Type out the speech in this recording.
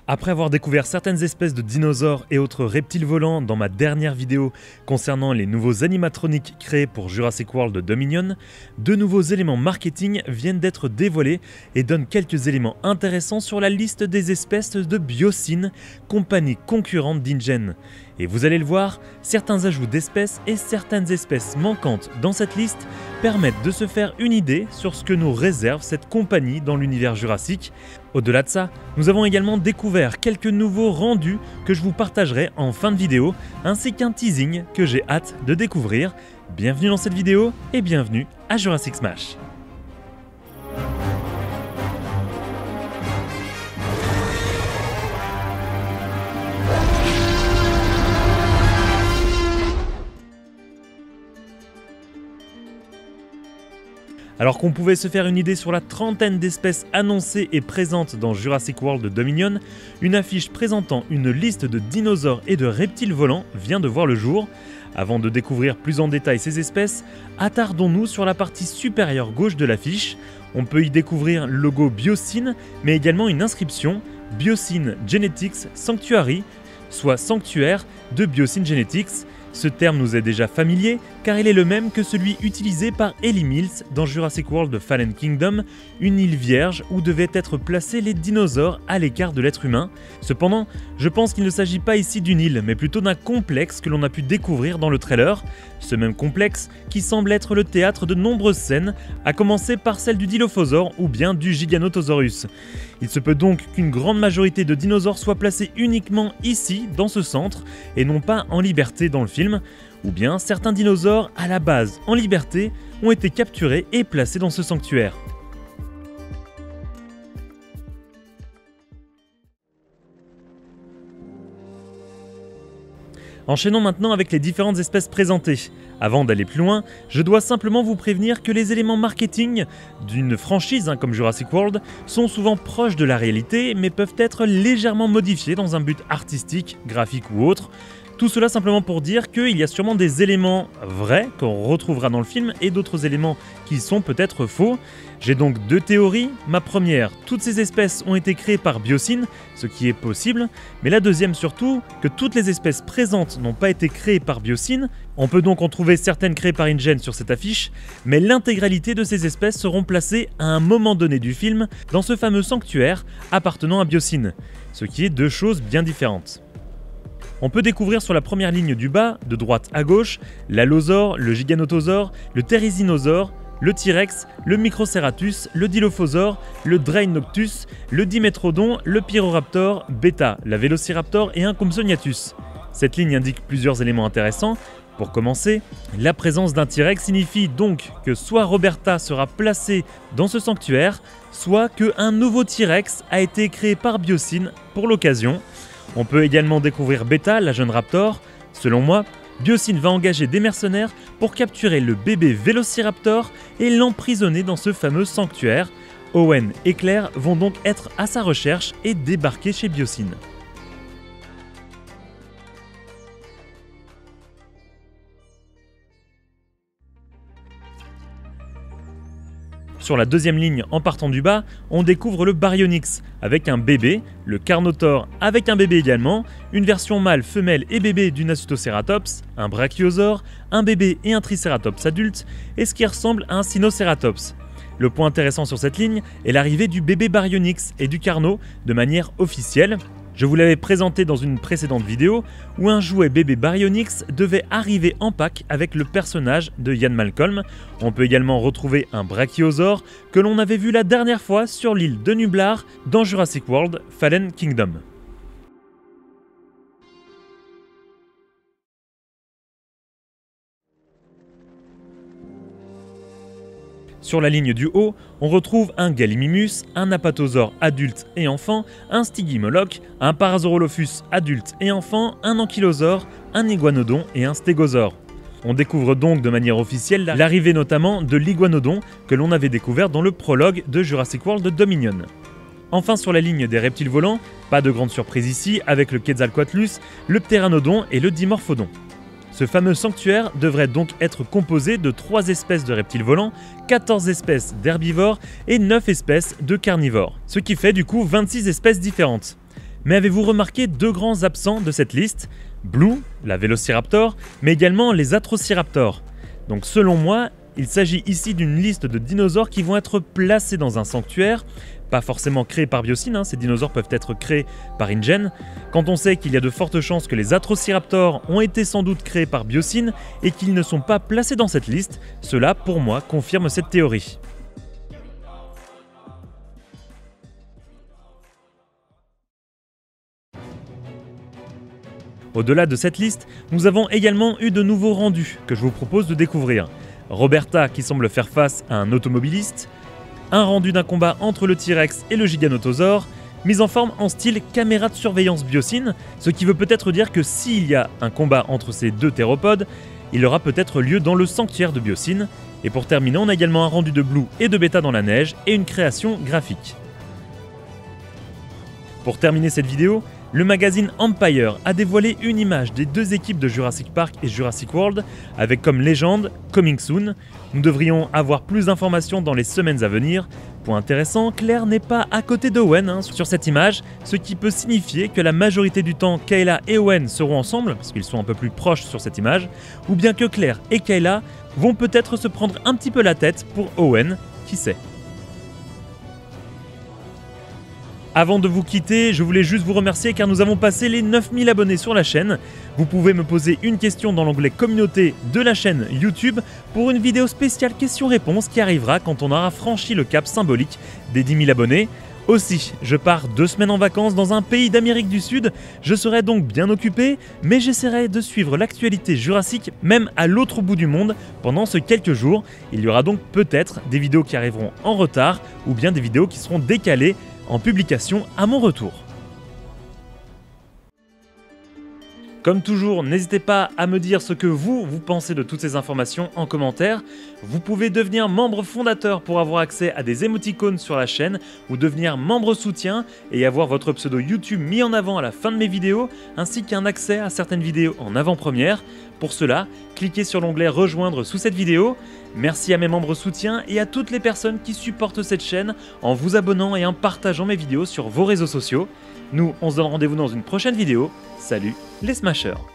Après avoir découvert certaines espèces de dinosaures et autres reptiles volants dans ma dernière vidéo concernant les nouveaux animatroniques créés pour Jurassic World Dominion, de nouveaux éléments marketing viennent d'être dévoilés et donnent quelques éléments intéressants sur la liste des espèces de Biosyn, compagnie concurrente d'InGen. Et vous allez le voir, certains ajouts d'espèces et certaines espèces manquantes dans cette liste permettent de se faire une idée sur ce que nous réserve cette compagnie dans l'univers jurassique. Au-delà de ça, nous avons également découvert quelques nouveaux rendus que je vous partagerai en fin de vidéo, ainsi qu'un teasing que j'ai hâte de découvrir. Bienvenue dans cette vidéo et bienvenue à Jurassic Smash. Alors qu'on pouvait se faire une idée sur la trentaine d'espèces annoncées et présentes dans Jurassic World Dominion, une affiche présentant une liste de dinosaures et de reptiles volants vient de voir le jour. Avant de découvrir plus en détail ces espèces, attardons-nous sur la partie supérieure gauche de l'affiche. On peut y découvrir le logo Biosyn, mais également une inscription Biosyn Genetics Sanctuary, soit sanctuaire de Biosyn Genetics. Ce terme nous est déjà familier car il est le même que celui utilisé par Ellie Mills dans Jurassic World Fallen Kingdom, une île vierge où devaient être placés les dinosaures à l'écart de l'être humain. Cependant, je pense qu'il ne s'agit pas ici d'une île, mais plutôt d'un complexe que l'on a pu découvrir dans le trailer. Ce même complexe qui semble être le théâtre de nombreuses scènes, à commencer par celle du Dilophosaure ou bien du Giganotosaurus. Il se peut donc qu'une grande majorité de dinosaures soient placés uniquement ici, dans ce centre, et non pas en liberté dans le film, ou bien certains dinosaures à la base en liberté ont été capturés et placés dans ce sanctuaire. Enchaînons maintenant avec les différentes espèces présentées. Avant d'aller plus loin, je dois simplement vous prévenir que les éléments marketing d'une franchise comme Jurassic World sont souvent proches de la réalité, mais peuvent être légèrement modifiés dans un but artistique, graphique ou autre. Tout cela simplement pour dire qu'il y a sûrement des éléments vrais qu'on retrouvera dans le film et d'autres éléments qui sont peut-être faux. J'ai donc deux théories. Ma première, toutes ces espèces ont été créées par Biosyn, ce qui est possible, mais la deuxième surtout, que toutes les espèces présentes n'ont pas été créées par Biosyn. On peut donc en trouver certaines créées par InGen sur cette affiche, mais l'intégralité de ces espèces seront placées à un moment donné du film dans ce fameux sanctuaire appartenant à Biosyn, ce qui est deux choses bien différentes. On peut découvrir sur la première ligne du bas, de droite à gauche, l'allosaure, le giganotosaure, le therizinosaure, le T-Rex, le Microceratus, le Dilophosaure, le Dreynoctus, le Dimetrodon, le Pyroraptor, Beta, la Vélociraptor et un Compsognathus. Cette ligne indique plusieurs éléments intéressants. Pour commencer, la présence d'un T-Rex signifie donc que soit Roberta sera placée dans ce sanctuaire, soit qu'un nouveau T-Rex a été créé par Biosyn pour l'occasion. On peut également découvrir Beta, la jeune raptor. Selon moi, Biosyn va engager des mercenaires pour capturer le bébé Vélociraptor et l'emprisonner dans ce fameux sanctuaire. Owen et Claire vont donc être à sa recherche et débarquer chez Biosyn. Sur la deuxième ligne, en partant du bas, on découvre le Baryonyx avec un bébé, le Carnotaure avec un bébé également, une version mâle, femelle et bébé du Nasutoceratops, un Brachiosaure, un bébé et un Triceratops adulte, et ce qui ressemble à un Sinoceratops. Le point intéressant sur cette ligne est l'arrivée du bébé Baryonyx et du Carno de manière officielle. Je vous l'avais présenté dans une précédente vidéo où un jouet bébé Baryonyx devait arriver en pack avec le personnage de Ian Malcolm. On peut également retrouver un Brachiosaure que l'on avait vu la dernière fois sur l'île de Nublar dans Jurassic World Fallen Kingdom. Sur la ligne du haut, on retrouve un Gallimimus, un Apatosaure adulte et enfant, un Stygimoloch, un Parasaurolophus adulte et enfant, un Ankylosaure, un Iguanodon et un Stégosaure. On découvre donc de manière officielle l'arrivée notamment de l'Iguanodon que l'on avait découvert dans le prologue de Jurassic World Dominion. Enfin sur la ligne des reptiles volants, pas de grande surprise ici avec le Quetzalcoatlus, le Pteranodon et le Dimorphodon. Ce fameux sanctuaire devrait donc être composé de 3 espèces de reptiles volants, 14 espèces d'herbivores et 9 espèces de carnivores, ce qui fait du coup 26 espèces différentes. Mais avez-vous remarqué deux grands absents de cette liste? Blue, la Vélociraptor, mais également les Atrociraptors. Donc selon moi, il s'agit ici d'une liste de dinosaures qui vont être placés dans un sanctuaire, pas forcément créés par Biosyn, ces dinosaures peuvent être créés par InGen. Quand on sait qu'il y a de fortes chances que les Atrociraptors ont été sans doute créés par Biosyn et qu'ils ne sont pas placés dans cette liste, cela pour moi confirme cette théorie. Au-delà de cette liste, nous avons également eu de nouveaux rendus que je vous propose de découvrir. Roberta qui semble faire face à un automobiliste, un rendu d'un combat entre le T-Rex et le Giganotosaure, mise en forme en style caméra de surveillance Biosyn, ce qui veut peut-être dire que s'il y a un combat entre ces deux théropodes, il aura peut-être lieu dans le sanctuaire de Biosyn. Et pour terminer, on a également un rendu de Blue et de Beta dans la neige et une création graphique. Pour terminer cette vidéo, le magazine Empire a dévoilé une image des deux équipes de Jurassic Park et Jurassic World avec comme légende « Coming Soon ». Nous devrions avoir plus d'informations dans les semaines à venir. Point intéressant, Claire n'est pas à côté d'Owen sur cette image, ce qui peut signifier que la majorité du temps Kayla et Owen seront ensemble, parce qu'ils sont un peu plus proches sur cette image, ou bien que Claire et Kayla vont peut-être se prendre un petit peu la tête pour Owen, qui sait. Avant de vous quitter, je voulais juste vous remercier car nous avons passé les 9000 abonnés sur la chaîne. Vous pouvez me poser une question dans l'onglet communauté de la chaîne YouTube pour une vidéo spéciale questions-réponses qui arrivera quand on aura franchi le cap symbolique des 10 000 abonnés. Aussi, je pars 2 semaines en vacances dans un pays d'Amérique du Sud, je serai donc bien occupé, mais j'essaierai de suivre l'actualité jurassique même à l'autre bout du monde pendant ces quelques jours. Il y aura donc peut-être des vidéos qui arriveront en retard ou bien des vidéos qui seront décalées en publication à mon retour. Comme toujours, n'hésitez pas à me dire ce que vous pensez de toutes ces informations en commentaire. Vous pouvez devenir membre fondateur pour avoir accès à des émoticônes sur la chaîne ou devenir membre soutien et avoir votre pseudo YouTube mis en avant à la fin de mes vidéos ainsi qu'un accès à certaines vidéos en avant-première. Pour cela, cliquez sur l'onglet rejoindre sous cette vidéo. Merci à mes membres soutiens et à toutes les personnes qui supportent cette chaîne en vous abonnant et en partageant mes vidéos sur vos réseaux sociaux. Nous, on se donne rendez-vous dans une prochaine vidéo. Salut les Smashers!